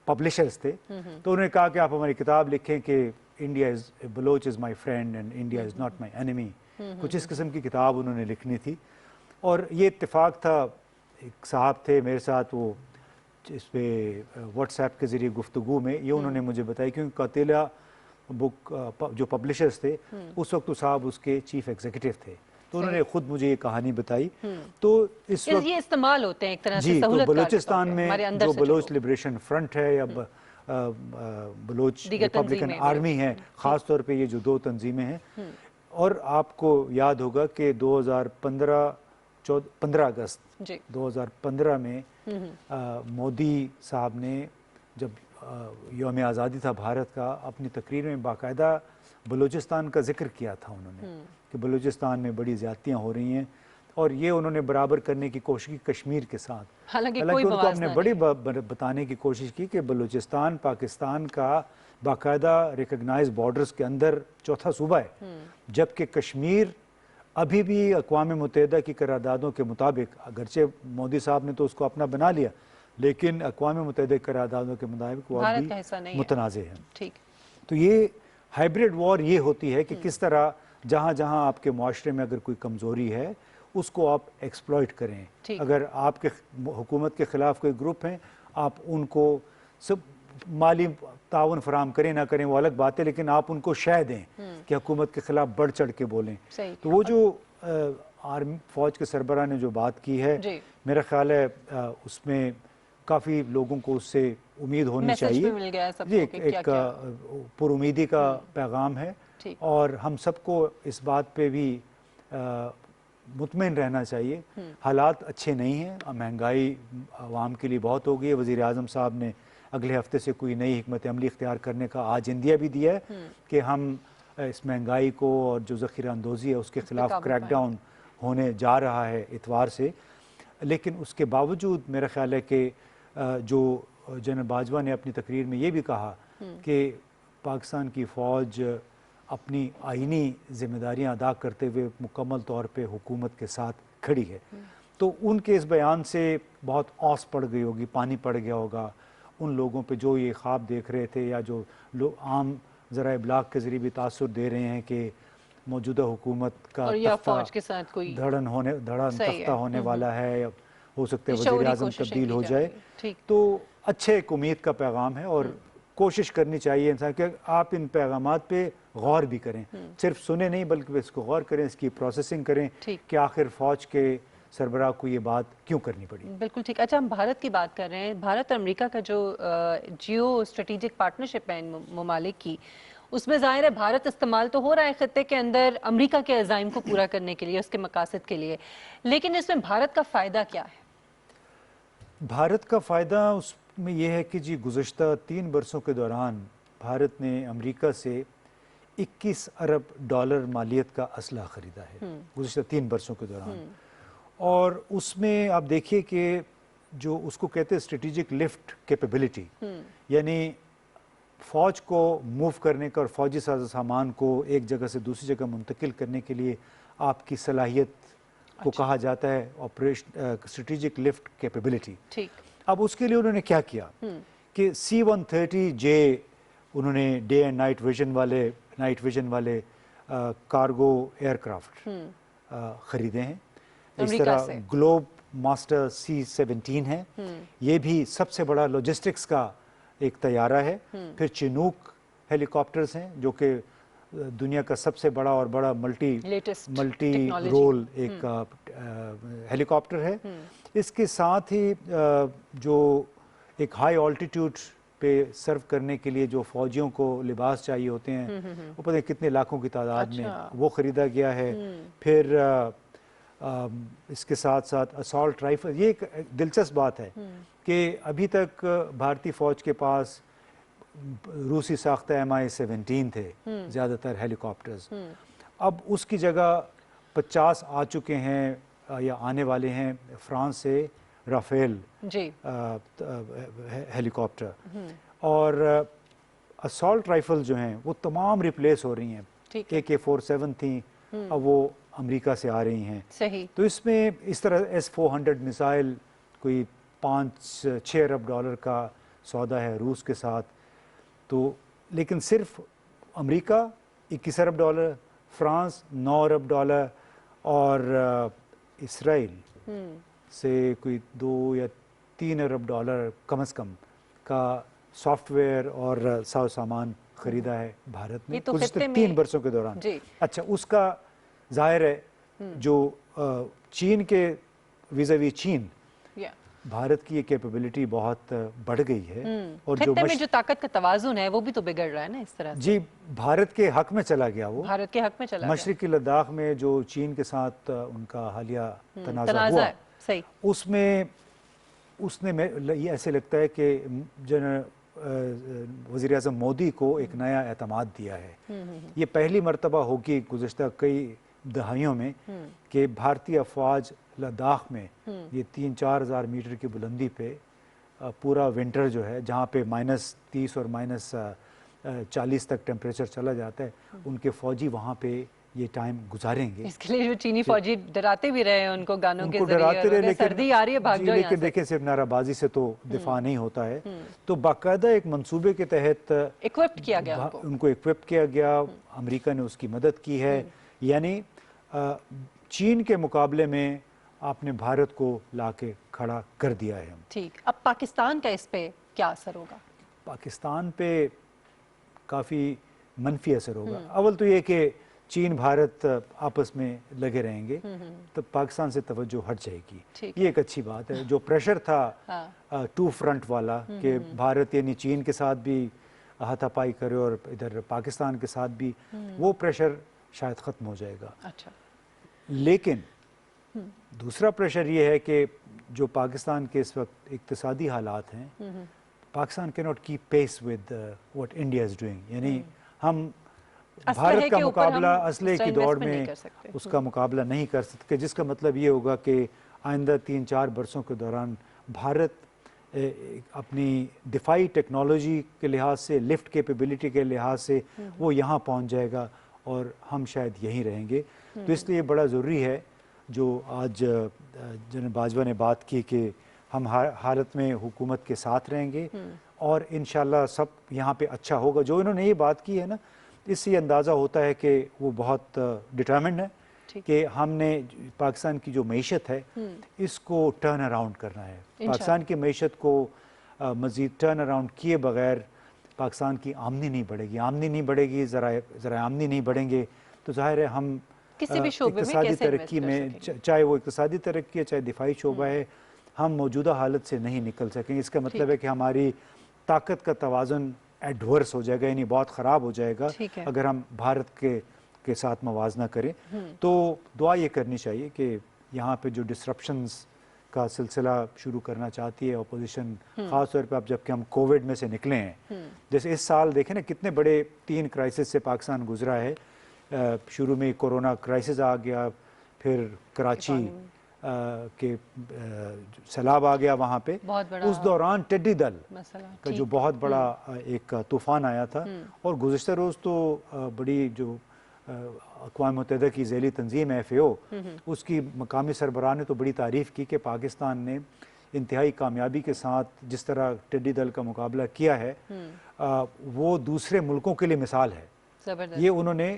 पब्लिशर्स थे, तो उन्होंने कहा कि आप हमारी किताब लिखें कि India is Baloch is my friend and India is not my enemy. कुछ इस किस्म की किताब उन्होंने लिखनी थी। और ये इत्तेफाक था, एक साहब थे मेरे साथ, वो इस पर व्हाट्सएप के ज़रिए गुफ्तगू में ये उन्होंने मुझे बताई, क्योंकि कौतीलिया बुक जो पब्लिशर्स थे उस वक्त तो साहब उसके चीफ एग्जीक्यूटिव थे, तो उन्होंने खुद मुझे ये कहानी बताई। तो इस वक्त ये इस्तेमाल होते हैं एक तरह जी, से तो बलूचिस्तान में जो बलोच लिबरेशन फ्रंट है या बलोच रिपब्लिकन आर्मी है, ख़ास तौर पे ये जो 2 तंजीमें हैं। और आपको याद होगा कि 15 अगस्त 2015 में मोदी साहब ने जब यौम आज़ादी था भारत का, अपनी तकरीर में बाकायदा बलूचिस्तान का जिक्र किया था उन्होंने कि बलूचिस्तान में बड़ी ज़्यादतियाँ हो रही हैं, और ये उन्होंने बराबर करने की कोशिश की कश्मीर के साथ। हालांकि उनको हमने बड़ी बताने की कोशिश की कि बलूचिस्तान पाकिस्तान का बाकायदा रिकग्नाइज बॉर्डर्स के अंदर चौथा सूबा है, जबकि कश्मीर अभी भी अक़वाम मुत्तहिदा की करारदादों के मुताबिक, अगरचे मोदी साहब ने तो उसको अपना बना लिया, लेकिन अक़वाम मुत्तहिदा की करारदादों के मुताबिक वो अभी मुतनाज़े हैं। ठीक, तो ये हाइब्रिड वॉर ये होती है कि किस तरह जहाँ जहाँ आपके मुआशरे में अगर कोई कमज़ोरी है उसको आप एक्सप्लॉइट करें। अगर आपके हुकूमत के ख़िलाफ़ कोई ग्रुप हैं, आप उनको सब माली ताउन फराम करें ना करें वो अलग बात है, लेकिन आप उनको शय दें कि हुकूमत के ख़िलाफ़ बढ़ चढ़ के बोलें। तो वो जो आर्मी फ़ौज के सरबराह ने जो बात की है, मेरा ख्याल है उसमें काफ़ी लोगों को उससे उम्मीद होनी चाहिए। मिल गया जी, एक पुरुमीदी का पैगाम है, और हम सबको इस बात पे भी मुतमईन रहना चाहिए। हालात अच्छे नहीं हैं, महंगाई आवाम के लिए बहुत हो गई है। वज़ीर आज़म साहब ने अगले हफ्ते से कोई नई हिकमत अमली इख्तियार करने का आज इंदिया भी दिया है कि हम इस महंगाई को और जो ज़ख़ीरा अंदोज़ी है उसके ख़िलाफ़ क्रैकडाउन होने जा रहा है इतवार से। लेकिन उसके बावजूद मेरा ख्याल है कि जो जनरल बाजवा ने अपनी तकरीर में ये भी कहा कि पाकिस्तान की फ़ौज अपनी आइनी ज़िम्मेदारियाँ अदा करते हुए मुकम्मल तौर पे हुकूमत के साथ खड़ी है। तो उनके इस बयान से बहुत औस पड़ गई होगी, पानी पड़ गया होगा उन लोगों पे जो ये ख्वाब देख रहे थे, या जो लोग आम ज़रा इब्लाग के ज़रिए भी तासुर दे रहे हैं कि मौजूदा हुकूमत का फौज के साथ कोई धड़न तख्ता होने वाला है, या हो सकता है वज़ीर आज़म तब्दील हो जाए। तो अच्छे एक उम्मीद का पैगाम है, और कोशिश करनी चाहिए इंसान कि आप इन पैगामात पे गौर भी करें, सिर्फ सुने नहीं बल्कि इसको गौर करें, इसकी प्रोसेसिंग करें कि आखिर फ़ौज के सरबराह को ये बात क्यों करनी पड़ी। बिल्कुल ठीक। अच्छा, हम भारत की बात कर रहे हैं। भारत और अमेरिका का जो जियो स्ट्रेटेजिक पार्टनरशिप है इन ममालिक की, उसमें ज़ाहिर है भारत इस्तेमाल तो हो रहा है खत्ते के अंदर अमेरिका के अज़ाइम को पूरा करने के लिए, उसके मकासद के लिए, लेकिन इसमें भारत का फ़ायदा क्या है? भारत का फ़ायदा उसमें यह है कि जी गुज़श्ता 3 बरसों के दौरान भारत ने अमेरिका से 21 अरब डॉलर मालियत का असला ख़रीदा है गुज़श्ता 3 बरसों के दौरान। और उसमें आप देखिए कि जो उसको कहते हैं स्ट्रेटेजिक लिफ्ट कैपेबिलिटी, यानी फ़ौज को मूव करने का और फ़ौजी सामान को एक जगह से दूसरी जगह मुंतकिल करने के लिए आपकी सलाहियत को कहा जाता है ऑपरेशन स्ट्रेटेजिक लिफ्ट कैपेबिलिटी। ठीक। अब उसके लिए उन्होंने क्या किया कि C-130J उन्होंने डे एंड नाइट विजन वाले कार्गो एयरक्राफ्ट ख़रीदे हैं। इस तरह ग्लोब मास्टर C-17 है, ये भी सबसे बड़ा लॉजिस्टिक्स का एक तैयारा है। फिर चिनूक हेलीकॉप्टर्स हैं जो कि दुनिया का सबसे बड़ा और बड़ा मल्टी रोल एक हेलीकॉप्टर है। इसके साथ ही जो एक हाई ऑल्टीट्यूड पे सर्व करने के लिए जो फौजियों को लिबास चाहिए होते हैं, वो पता नहीं कितने लाखों की तादाद में वो ख़रीदा गया है। फिर इसके साथ साथ असॉल्ट राइफल। ये एक दिलचस्प बात है कि अभी तक भारतीय फ़ौज के पास रूसी साख्ता Mi-17 थे ज़्यादातर हेलीकॉप्टर्स, अब उसकी जगह 50 आ चुके हैं या आने वाले हैं फ्रांस से राफेल हेलीकॉप्टर। और असॉल्ट राइफल जो हैं वो तमाम रिप्लेस हो रही हैं। AK-47 थी, अब वो अमेरिका से आ रही हैं। सही। तो इसमें इस तरह S-400 मिसाइल कोई 5-6 अरब डॉलर का सौदा है रूस के साथ। तो लेकिन सिर्फ अमेरिका 21 अरब डॉलर, फ्रांस 9 अरब डॉलर, और इसराइल से कोई 2 या 3 अरब डॉलर कम से कम का सॉफ्टवेयर और सामान खरीदा है भारत ने तो कुछ 3 बरसों के दौरान। अच्छा, उसका जाहिर है जो चीन के विज़ावी चीन भारत की ये कैपेबिलिटी बहुत बढ़ गई है। और जो ताकत का तवाज़ुन है वो भी तो बिगड़ रहा है ना इस तरह से। जी, भारत के हक में चला गया वो, भारत के हक में चला मशरिकी लद्दाख में जो चीन के साथ उनका हालिया तनाज़ा हुआ, सही, उसमें उसने ये ऐसे लगता है कि वज़ीर आज़म मोदी को एक नया एतमाद दिया है। ये पहली मरतबा होगी गुज़श्ता कई दहाइयों में कि भारतीय अफवाज लद्दाख में ये 3-4 हज़ार मीटर की बुलंदी पे पूरा विंटर जो है, जहाँ पे -30 और -40 तक टेम्परेचर चला जाता है, उनके फ़ौजी वहाँ पे ये टाइम गुजारेंगे। इसके लिए जो चीनी फौजी डराते भी रहे हैं उनको गानों के जरिए, सर्दी आ रही है भाग जाओ, लेकिन देखें सिर्फ नाराबाजी से तो दिफा नहीं होता है। तो बाकायदा एक मंसूबे के तहत इक्विप्ड किया गया, उनको इक्विप किया गया, अमेरिका ने उसकी मदद की है। यानी चीन के मुकाबले में आपने भारत को लाके खड़ा कर दिया है। ठीक, अब पाकिस्तान का इस पे क्या असर होगा? पाकिस्तान पे काफ़ी मनफी असर होगा। अव्वल तो ये कि चीन भारत आपस में लगे रहेंगे तो पाकिस्तान से तवज्जो हट जाएगी। ये एक अच्छी बात है। जो प्रेशर था टू फ्रंट वाला कि भारत यानी चीन के साथ भी हाथापाई करे और इधर पाकिस्तान के साथ भी, वो प्रेशर शायद ख़त्म हो जाएगा। अच्छा। लेकिन दूसरा प्रेशर ये है कि जो पाकिस्तान के इस वक्त इक्तिसादी हालात हैं, Pakistan can not keep pace with what India is doing. यानी हम भारत का मुकाबला असले की दौड़ में उसका मुकाबला नहीं कर सकते, जिसका मतलब ये होगा कि आइंदा 3-4 बरसों के दौरान भारत अपनी दिफाई टेक्नोलॉजी के लिहाज से, लिफ्ट कैपेबिलिटी के लिहाज से वो यहाँ पहुँच जाएगा और हम शायद यहीं रहेंगे। तो इसलिए बड़ा ज़रूरी है जो आज जनाब बाजवा ने बात की कि हम हालत में हुकूमत के साथ रहेंगे और इंशाल्लाह सब यहाँ पे अच्छा होगा। जो इन्होंने ये बात की है ना, इससे अंदाज़ा होता है कि वो बहुत डिटरमिन्ड है कि हमने पाकिस्तान की जो मईशत है इसको टर्न अराउंड करना है। पाकिस्तान की मईशत को मज़ीद टर्न अराउंड किए बगैर पाकिस्तान की आमदनी नहीं बढ़ेगी। आमदनी नहीं बढ़ेगी, ज़रा आमदनी नहीं बढ़ेंगे तो ज़ाहिर है हम किसी भी शोबे में इक़्तिसादी तरक्की में, चाहे वो इक़्तिसादी तरक्की है चाहे दिफाई शोबा है, हम मौजूदा हालत से नहीं निकल सकेंगे। इसका मतलब है कि हमारी ताकत का तवाज़ुन एडवर्स हो जाएगा, यानी बहुत ख़राब हो जाएगा अगर हम भारत के साथ मवाजना करें। तो दुआ ये करनी चाहिए कि यहाँ पे जो डिसरप्शंस का सिलसिला शुरू करना चाहती है अपोजिशन, ख़ास तौर पे अब जबकि हम कोविड में से निकले हैं, जैसे इस साल देखें ना कितने बड़े 3 क्राइसिस से पाकिस्तान गुजरा है। शुरू में कोरोना क्राइसिस आ गया, फिर कराची के सैलाब आ गया वहाँ पे, उस दौरान टिड्डी दल का जो बहुत बड़ा एक तूफ़ान आया था, और गुज़िश्ता रोज़ तो बड़ी जो अक़वाम मुत्तहिदा की ज़ैली तंजीम FAO, उसकी मकामी सरबराह ने तो बड़ी तारीफ़ की कि पाकिस्तान ने इंतहाई कामयाबी के साथ जिस तरह टिड्डी दल का मुकाबला किया है, वो दूसरे मुल्कों के लिए मिसाल है। ये उन्होंने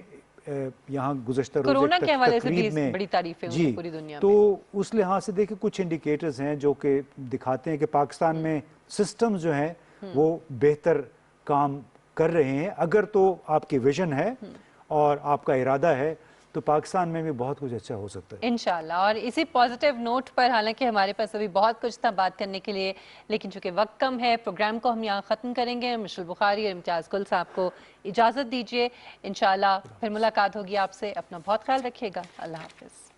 यहाँ गुज़श्ता कोरोना के हवाले से भी बड़ी तारीफ़ें हुई पूरी दुनिया में। तो उस लिहाज से देखिए कुछ इंडिकेटर्स हैं जो कि दिखाते हैं कि पाकिस्तान में सिस्टम्स जो हैं वो बेहतर काम कर रहे हैं। अगर तो आपकी विजन है और आपका इरादा है तो पाकिस्तान में भी बहुत कुछ अच्छा हो सकता है इंशाल्लाह। और इसी पॉजिटिव नोट पर, हालांकि हमारे पास अभी बहुत कुछ था बात करने के लिए, लेकिन चूंकि वक्त कम है, प्रोग्राम को हम यहाँ ख़त्म करेंगे। मिशल बुखारी और इम्तियाज़ गुल साहब को इजाज़त दीजिए। इंशाल्लाह फिर मुलाकात होगी आपसे। अपना बहुत ख्याल रखिएगा। अल्लाह हाफ़िज़।